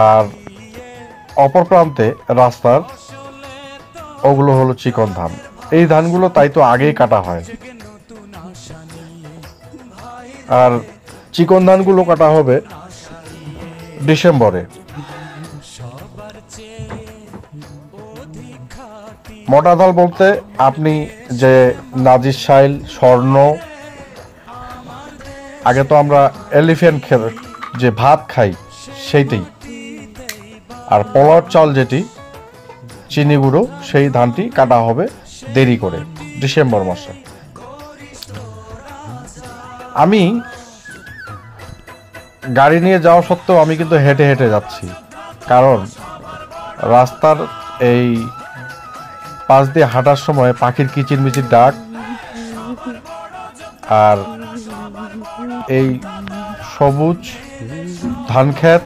আর অপর প্রান্তে রাস্তার ওগুলো হলো চিকন ধান। এই ধানগুলো তাই তো আগেই কাটা হয়। আর চিকন ধানগুলো কাটা হবে ডিসেম্বরে। মোটা ধান বলতে আপনি যে নাজির শাইল, স্বর্ণ, আগে তো আমরা এলিফ্যান্ট যে ভাত খাই সেইটাই, আর পোলার চাল যেটি চিনি গুঁড়ো, সেই ধানটি কাটা হবে দেরি করে ডিসেম্বর মাসে। আমি গাড়ি নিয়ে যাওয়া সত্ত্বেও আমি কিন্তু হেঁটে হেঁটে যাচ্ছি, কারণ রাস্তার এই পাশ দিয়ে হাঁটার সময় পাখির কিচিরমিচির ডাক আর এই সবুজ ধান ক্ষেত